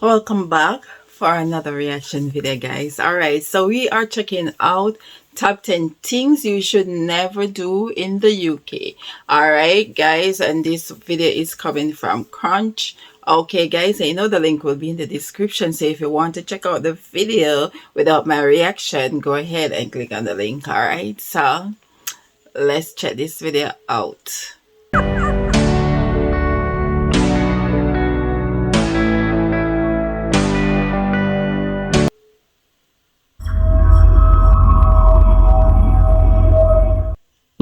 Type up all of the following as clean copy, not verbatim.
Welcome back for another reaction video, guys. Alright, so we are checking out top 10 things you should never do in the UK. Alright, guys, and this video is coming from Crunch. Okay, guys, you know the link will be in the description, so if you want to check out the video without my reaction, go ahead and click on the link. Alright, so let's check this video out.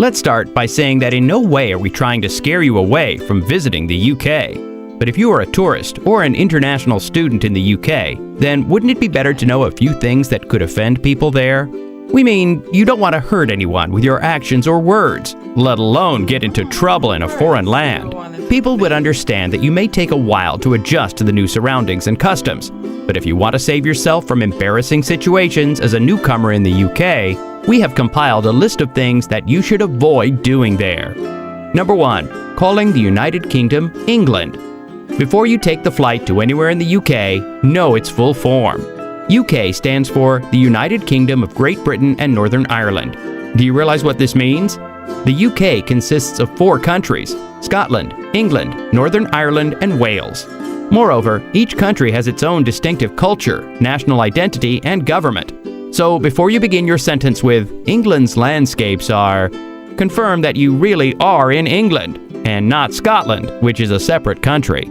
Let's start by saying that in no way are we trying to scare you away from visiting the UK. But if you are a tourist or an international student in the UK, then wouldn't it be better to know a few things that could offend people there? We mean, you don't want to hurt anyone with your actions or words, let alone get into trouble in a foreign land. People would understand that you may take a while to adjust to the new surroundings and customs. But if you want to save yourself from embarrassing situations as a newcomer in the UK, we have compiled a list of things that you should avoid doing there. Number 1. Calling the United Kingdom England. Before you take the flight to anywhere in the UK, know its full form. UK stands for the United Kingdom of Great Britain and Northern Ireland. Do you realize what this means? The UK consists of 4 countries: Scotland, England, Northern Ireland, and Wales. Moreover, each country has its own distinctive culture, national identity, and government. So before you begin your sentence with "England's landscapes are," confirm that you really are in England, and not Scotland, which is a separate country.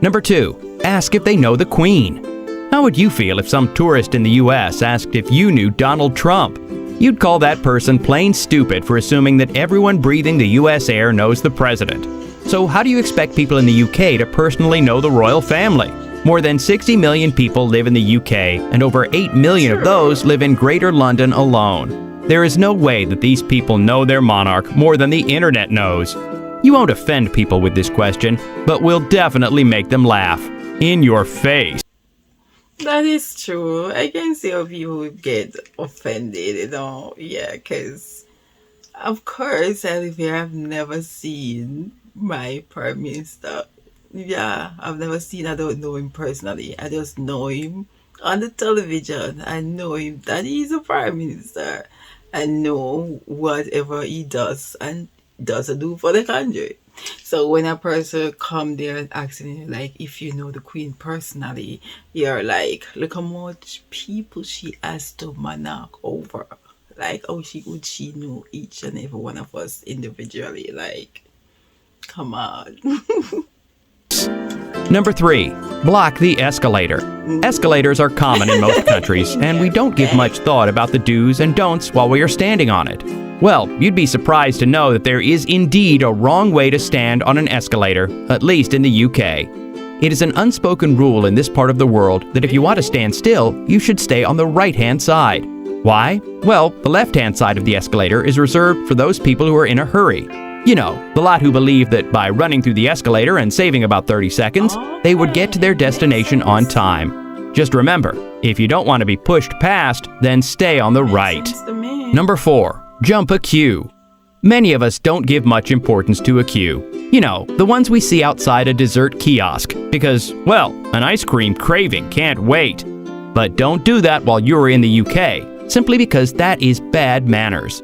Number 2. Ask if they know the Queen. How would you feel if some tourist in the US asked if you knew Donald Trump? You'd call that person plain stupid for assuming that everyone breathing the US air knows the president. So how do you expect people in the UK to personally know the royal family? More than 60 million people live in the UK, and over 8 million of those live in Greater London alone. There is no way that these people know their monarch more than the internet knows. You won't offend people with this question, but will definitely make them laugh. In your face. That is true. I can see how people would get offended, yeah, because of course I live here. I've never seen my prime minister. Yeah, I've never seen. I don't know him personally. I just know him on the television. I know him that he's a prime minister. I know whatever he does and doesn't do for the country. So when a person come there and asking you like if you know the Queen personally, you're like, look how much people she has to monarch over. Like how she know each and every one of us individually. Like, come on. Number 3. Block the escalator. Escalators are common in most countries, and we don't give much thought about the do's and don'ts while we are standing on it. Well, you'd be surprised to know that there is indeed a wrong way to stand on an escalator, at least in the UK. It is an unspoken rule in this part of the world that if you want to stand still, you should stay on the right-hand side. Why? Well, the left-hand side of the escalator is reserved for those people who are in a hurry. You know, the lot who believe that by running through the escalator and saving about 30 seconds, they would get to their destination on time. Just remember, if you don't want to be pushed past, then stay on the right. Number 4. Jump a queue. Many of us don't give much importance to a queue. You know, the ones we see outside a dessert kiosk, because, well, an ice cream craving can't wait. But don't do that while you're in the UK, simply because that is bad manners.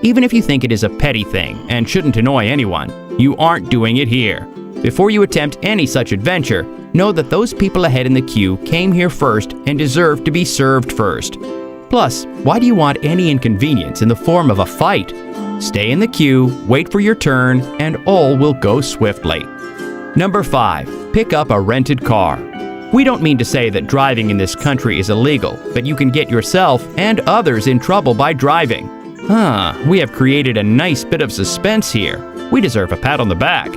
Even if you think it is a petty thing and shouldn't annoy anyone, you aren't doing it here. Before you attempt any such adventure, know that those people ahead in the queue came here first and deserve to be served first. Plus, why do you want any inconvenience in the form of a fight? Stay in the queue, wait for your turn, and all will go swiftly. Number 5. Pick up a rented car. We don't mean to say that driving in this country is illegal, but you can get yourself and others in trouble by driving. We have created a nice bit of suspense here. We deserve a pat on the back.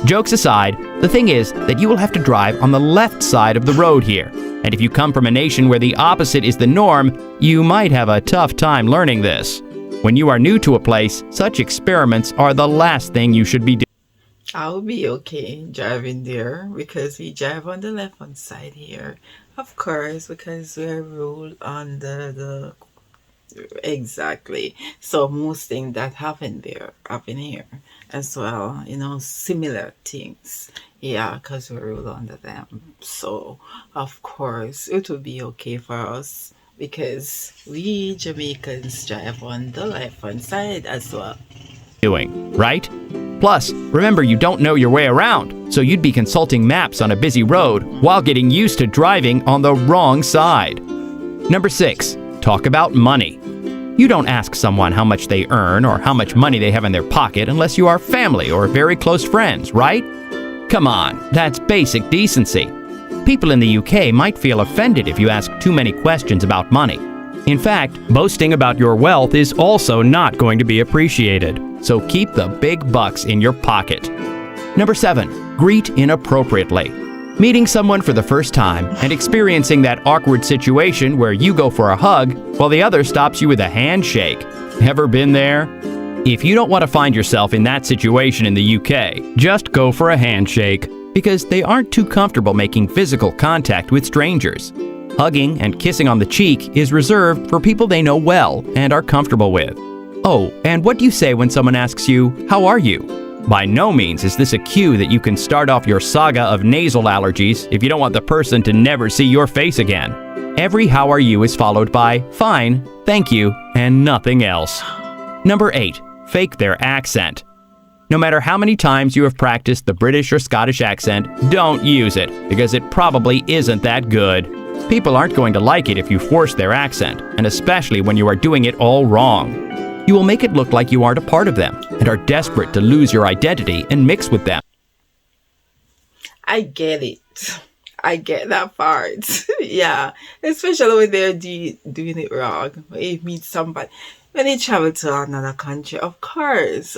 Jokes aside, the thing is that you will have to drive on the left side of the road here. And if you come from a nation where the opposite is the norm, you might have a tough time learning this. When you are new to a place, such experiments are the last thing you should be doing. I'll be okay driving there because we drive on the left hand side here. Of course, because we're ruled under the Exactly. So most things that happen here as well, similar things. Yeah, because we rule under them. So of course it will be okay for us because we Jamaicans drive on the left hand side as well. Doing, right? Plus, remember you don't know your way around, so you'd be consulting maps on a busy road while getting used to driving on the wrong side. Number 6, talk about money. You don't ask someone how much they earn or how much money they have in their pocket unless you are family or very close friends, right? Come on, that's basic decency. People in the UK might feel offended if you ask too many questions about money. In fact, boasting about your wealth is also not going to be appreciated, so keep the big bucks in your pocket. Number 7, greet inappropriately. Meeting someone for the first time and experiencing that awkward situation where you go for a hug while the other stops you with a handshake. Ever been there? If you don't want to find yourself in that situation in the UK, just go for a handshake, because they aren't too comfortable making physical contact with strangers. Hugging and kissing on the cheek is reserved for people they know well and are comfortable with. Oh, and what do you say when someone asks you, "How are you?" By no means is this a cue that you can start off your saga of nasal allergies if you don't want the person to never see your face again. Every "how are you" is followed by "fine," "thank you," and nothing else. Number 8, fake their accent. No matter how many times you have practiced the British or Scottish accent, don't use it, because it probably isn't that good. People aren't going to like it if you force their accent, and especially when you are doing it all wrong. You will make it look like you aren't a part of them and are desperate to lose your identity and mix with them. I get it. I get that part. Yeah, especially when they're doing it wrong. When you meet somebody, when you travel to another country, of course,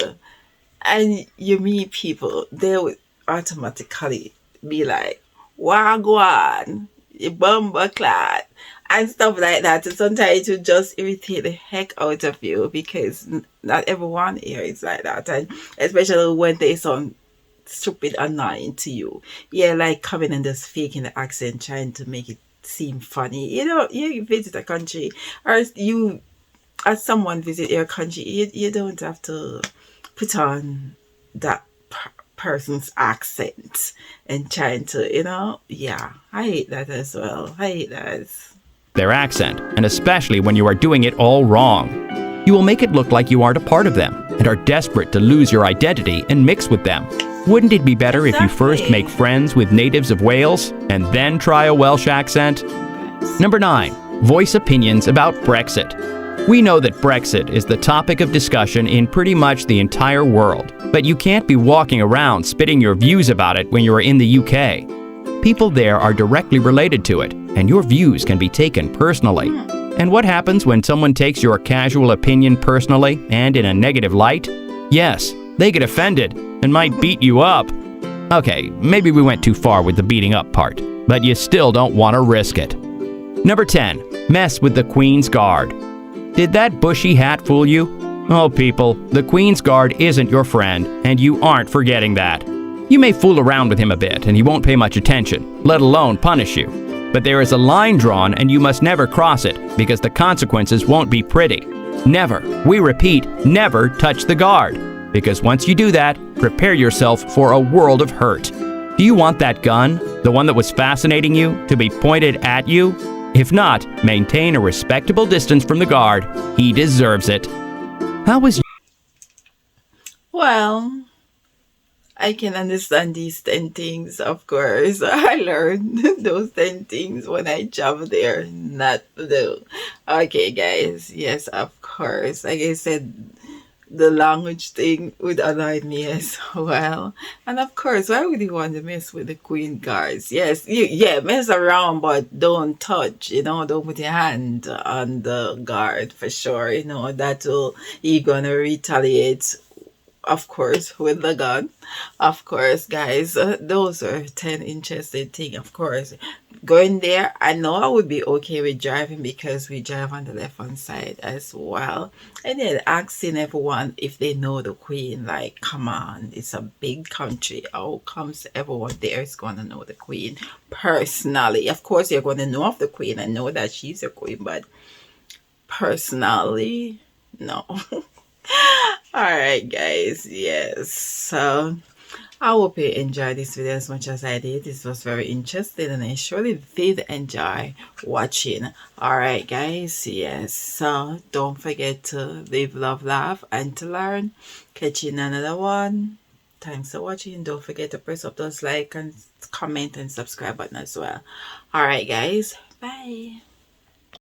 and you meet people, they would automatically be like, "Wagwan, you bumper clad," and stuff like that. And sometimes it will just irritate the heck out of you because not everyone here is like that, and especially when they sound stupid annoying to you. Yeah, like coming and just faking the accent, trying to make it seem funny. You visit a country, or you, as someone visit your country, you don't have to put on that person's accent and trying to, yeah, I hate that as well. I hate that. Their accent, and especially when you are doing it all wrong. You will make it look like you aren't a part of them and are desperate to lose your identity and mix with them. Wouldn't it be better if you first make friends with natives of Wales and then try a Welsh accent? Number 9, voice opinions about Brexit. We know that Brexit is the topic of discussion in pretty much the entire world, but you can't be walking around spitting your views about it when you are in the UK. People there are directly related to it, and your views can be taken personally. And what happens when someone takes your casual opinion personally and in a negative light? Yes, they get offended and might beat you up. Okay, maybe we went too far with the beating up part, but you still don't want to risk it. Number 10, mess with the Queen's Guard. Did that bushy hat fool you? Oh, people, the Queen's Guard isn't your friend, and you aren't forgetting that. You may fool around with him a bit, and he won't pay much attention, let alone punish you. But there is a line drawn, and you must never cross it, because the consequences won't be pretty. Never, we repeat, never touch the Guard, because once you do that, prepare yourself for a world of hurt. Do you want that gun, the one that was fascinating you, to be pointed at you? If not, maintain a respectable distance from the Guard. He deserves it. How was Well, I can understand these 10 things, of course. I learned those 10 things when I traveled there, not to do. Okay, guys. Yes, of course. Like I said, the language thing would annoy me as well. And of course, why would you want to mess with the Queen Guards? Yes, yeah, mess around, but don't touch, don't put your hand on the guard for sure. That will, you're gonna retaliate, of course, with the gun. Of course, guys, those are 10 interesting things. Of course, going there, I know I would be okay with driving because we drive on the left hand side as well. And then asking everyone if they know the Queen. Like, come on, it's a big country. How comes everyone there is going to know the Queen personally? Of course, you're going to know of the Queen and know that she's a Queen, but personally, no. All right, guys. Yes. So I hope you enjoyed this video as much as I did. This was very interesting and I surely did enjoy watching. Alright guys, yes. So don't forget to live, love, laugh and to learn. Catch you in another one. Thanks for watching. Don't forget to press up those like and comment and subscribe button as well. Alright guys, bye.